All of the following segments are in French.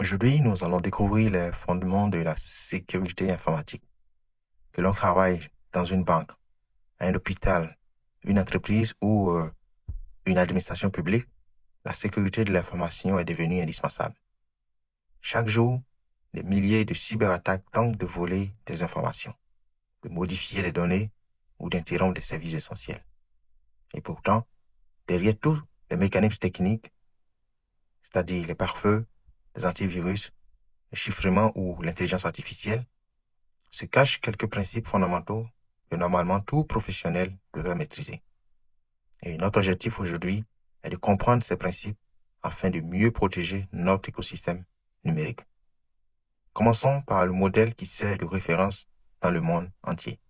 Aujourd'hui, nous allons découvrir les fondements de la sécurité informatique. Que l'on travaille dans une banque, un hôpital, une entreprise ou une administration publique, la sécurité de l'information est devenue indispensable. Chaque jour, des milliers de cyberattaques tentent de voler des informations, de modifier les données ou d'interrompre des services essentiels. Et pourtant, derrière tous les mécanismes techniques, c'est-à-dire les pare-feux, les antivirus, le chiffrement ou l'intelligence artificielle, se cachent quelques principes fondamentaux que normalement tout professionnel devrait maîtriser. Et notre objectif aujourd'hui est de comprendre ces principes afin de mieux protéger notre écosystème numérique. Commençons par le modèle qui sert de référence dans le monde entier.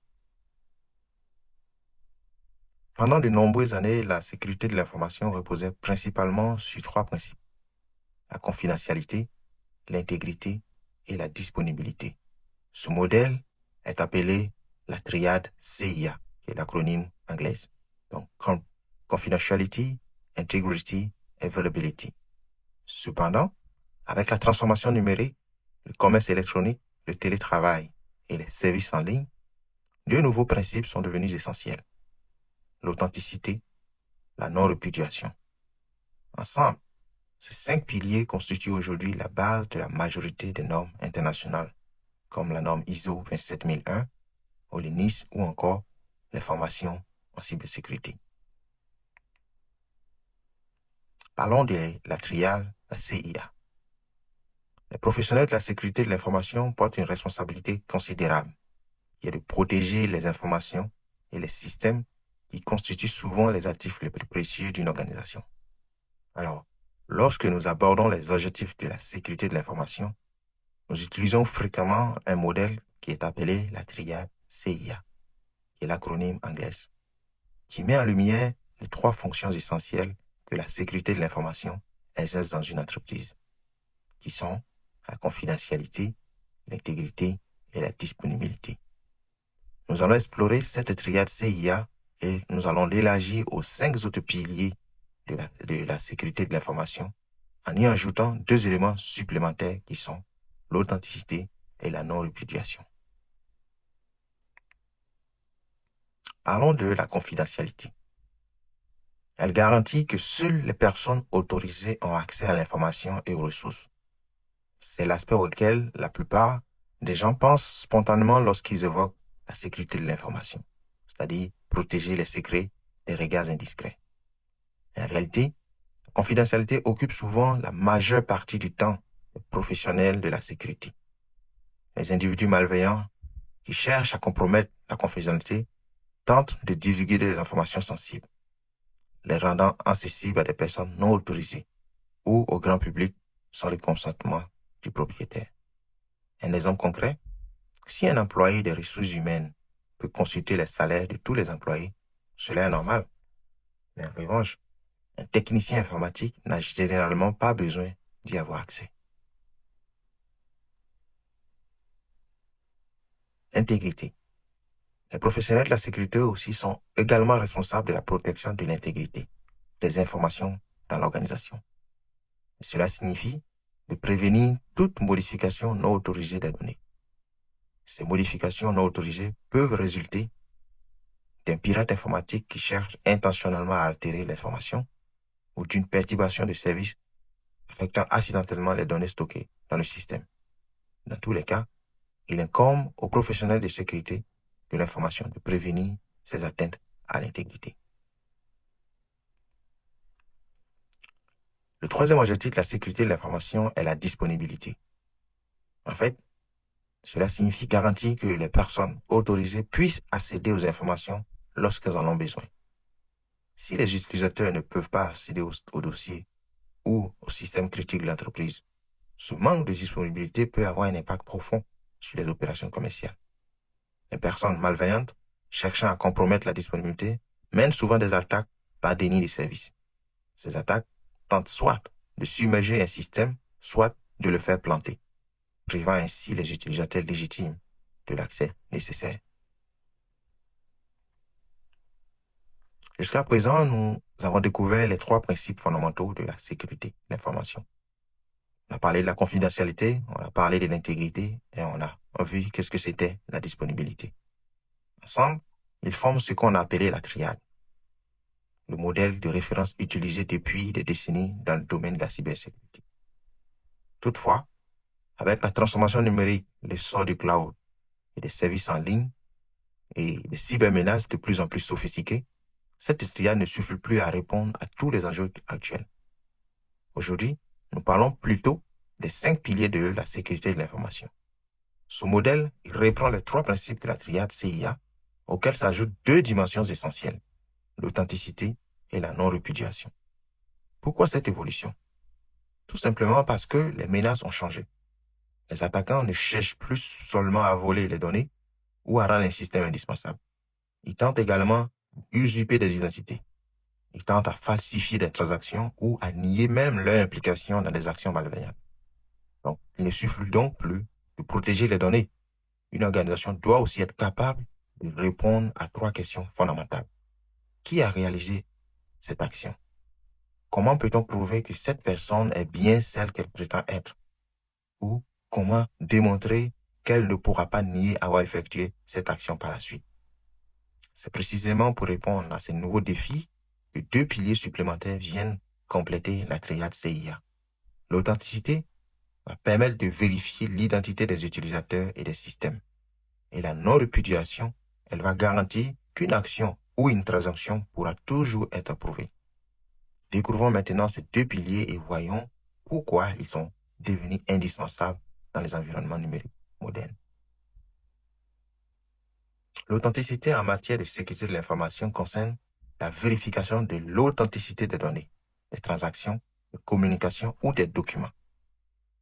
Pendant de nombreuses années, la sécurité de l'information reposait principalement sur trois principes: la confidentialité, l'intégrité et la disponibilité. Ce modèle est appelé la triade CIA, qui est l'acronyme anglaise. Donc, confidentiality, integrity, availability. Cependant, avec la transformation numérique, le commerce électronique, le télétravail et les services en ligne, deux nouveaux principes sont devenus essentiels: l'authenticité, la non-répudiation. Ensemble, ces cinq piliers constituent aujourd'hui la base de la majorité des normes internationales, comme la norme ISO 27001, ou les NIS, ou encore les formations en cybersécurité. Parlons de la triade, la CIA. Les professionnels de la sécurité de l'information portent une responsabilité considérable, qui est de protéger les informations et les systèmes qui constituent souvent les actifs les plus précieux d'une organisation. Alors, lorsque nous abordons les objectifs de la sécurité de l'information, nous utilisons fréquemment un modèle qui est appelé la triade CIA, qui est l'acronyme anglaise, qui met en lumière les trois fonctions essentielles que la sécurité de l'information exerce dans une entreprise, qui sont la confidentialité, l'intégrité et la disponibilité. Nous allons explorer cette triade CIA et nous allons l'élargir aux 5 autres piliers de la sécurité de l'information en y ajoutant deux éléments supplémentaires qui sont l'authenticité et la non-répudiation. Parlons de la confidentialité. Elle garantit que seules les personnes autorisées ont accès à l'information et aux ressources. C'est l'aspect auquel la plupart des gens pensent spontanément lorsqu'ils évoquent la sécurité de l'information, c'est-à-dire protéger les secrets des regards indiscrets. En réalité, la confidentialité occupe souvent la majeure partie du temps des professionnels de la sécurité. Les individus malveillants qui cherchent à compromettre la confidentialité tentent de divulguer des informations sensibles, les rendant accessibles à des personnes non autorisées ou au grand public sans le consentement du propriétaire. Un exemple concret: si un employé des ressources humaines peut consulter les salaires de tous les employés, cela est normal. Mais en revanche, un technicien informatique n'a généralement pas besoin d'y avoir accès. L'intégrité. Les professionnels de la sécurité aussi sont également responsables de la protection de l'intégrité des informations dans l'organisation. Cela signifie de prévenir toute modification non autorisée des données. Ces modifications non autorisées peuvent résulter d'un pirate informatique qui cherche intentionnellement à altérer l'information ou d'une perturbation de service affectant accidentellement les données stockées dans le système. Dans tous les cas, il incombe aux professionnels de sécurité de l'information de prévenir ces atteintes à l'intégrité. Le troisième objectif de la sécurité de l'information est la disponibilité. En fait, cela signifie garantir que les personnes autorisées puissent accéder aux informations lorsqu'elles en ont besoin. Si les utilisateurs ne peuvent pas accéder au dossier ou au système critique de l'entreprise, ce manque de disponibilité peut avoir un impact profond sur les opérations commerciales. Les personnes malveillantes, cherchant à compromettre la disponibilité, mènent souvent des attaques par déni de service. Ces attaques tentent soit de submerger un système, soit de le faire planter, privant ainsi les utilisateurs légitimes de l'accès nécessaire. Jusqu'à présent, nous avons découvert les trois principes fondamentaux de la sécurité de l'information. On a parlé de la confidentialité, on a parlé de l'intégrité et on a vu qu'est-ce que c'était la disponibilité. Ensemble, ils forment ce qu'on a appelé la triade, le modèle de référence utilisé depuis des décennies dans le domaine de la cybersécurité. Toutefois, avec la transformation numérique, l'essor du cloud et des services en ligne et des cybermenaces de plus en plus sophistiquées, cette triade ne suffit plus à répondre à tous les enjeux actuels. Aujourd'hui, nous parlons plutôt des 5 piliers de la sécurité de l'information. Ce modèle reprend les 3 principes de la triade CIA, auxquels s'ajoutent 2 dimensions essentielles, l'authenticité et la non-répudiation. Pourquoi cette évolution? Tout simplement parce que les menaces ont changé. Les attaquants ne cherchent plus seulement à voler les données ou à rendre un système indispensable. Ils tentent également d'usurper des identités. Ils tentent à falsifier des transactions ou à nier même leur implication dans des actions malveillantes. Donc, il ne suffit donc plus de protéger les données. Une organisation doit aussi être capable de répondre à 3 questions fondamentales. Qui a réalisé cette action? Comment peut-on prouver que cette personne est bien celle qu'elle prétend être? Ou comment démontrer qu'elle ne pourra pas nier avoir effectué cette action par la suite? C'est précisément pour répondre à ces nouveaux défis que 2 piliers supplémentaires viennent compléter la triade CIA. L'authenticité va permettre de vérifier l'identité des utilisateurs et des systèmes. Et la non-répudiation, elle va garantir qu'une action ou une transaction pourra toujours être approuvée. Découvrons maintenant ces 2 piliers et voyons pourquoi ils sont devenus indispensables dans les environnements numériques modernes. L'authenticité en matière de sécurité de l'information concerne la vérification de l'authenticité des données, des transactions, des communications ou des documents.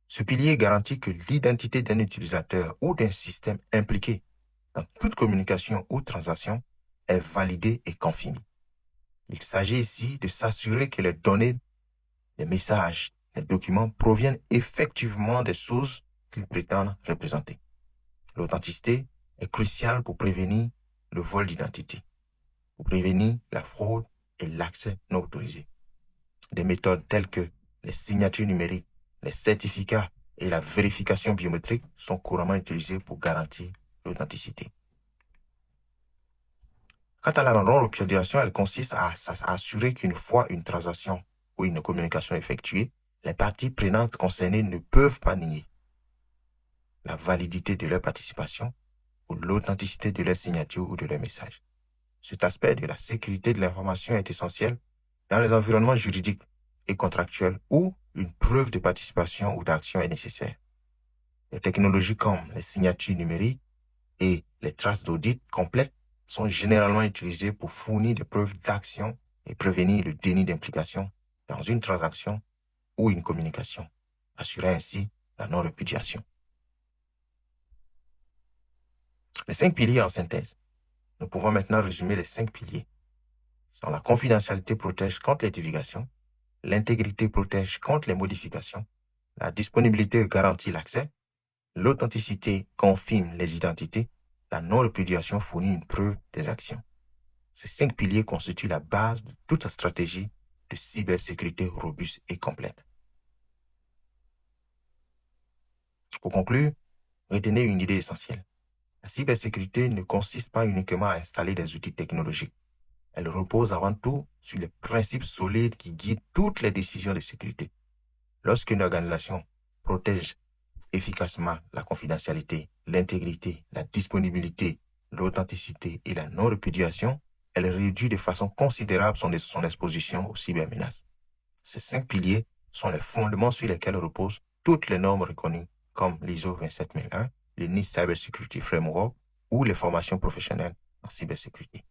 Ce pilier garantit que l'identité d'un utilisateur ou d'un système impliqué dans toute communication ou transaction est validée et confirmée. Il s'agit ici de s'assurer que les données, les messages, les documents proviennent effectivement des sources qu'ils prétendent représenter. L'authenticité est cruciale pour prévenir le vol d'identité, pour prévenir la fraude et l'accès non autorisé. Des méthodes telles que les signatures numériques, les certificats et la vérification biométrique sont couramment utilisées pour garantir l'authenticité. Quant à la non-répudiation, elle consiste à assurer qu'une fois une transaction ou une communication effectuée, les parties prenantes concernées ne peuvent pas nier la validité de leur participation ou l'authenticité de leur signature ou de leur message. Cet aspect de la sécurité de l'information est essentiel dans les environnements juridiques et contractuels où une preuve de participation ou d'action est nécessaire. Les technologies comme les signatures numériques et les traces d'audit complètes sont généralement utilisées pour fournir des preuves d'action et prévenir le déni d'implication dans une transaction ou une communication, assurant ainsi la non-répudiation. Les 5 piliers en synthèse. Nous pouvons maintenant résumer les 5 piliers. La confidentialité protège contre les divulgations, l'intégrité protège contre les modifications, la disponibilité garantit l'accès, l'authenticité confirme les identités, la non-répudiation fournit une preuve des actions. Ces 5 piliers constituent la base de toute stratégie de cybersécurité robuste et complète. Pour conclure, retenez une idée essentielle. La cybersécurité ne consiste pas uniquement à installer des outils technologiques. Elle repose avant tout sur les principes solides qui guident toutes les décisions de sécurité. Lorsqu'une organisation protège efficacement la confidentialité, l'intégrité, la disponibilité, l'authenticité et la non-répudiation, elle réduit de façon considérable son exposition aux cybermenaces. Ces 5 piliers sont les fondements sur lesquels reposent toutes les normes reconnues comme l'ISO 27001, le NIST Cyber Security Framework ou les formations professionnelles en cybersécurité.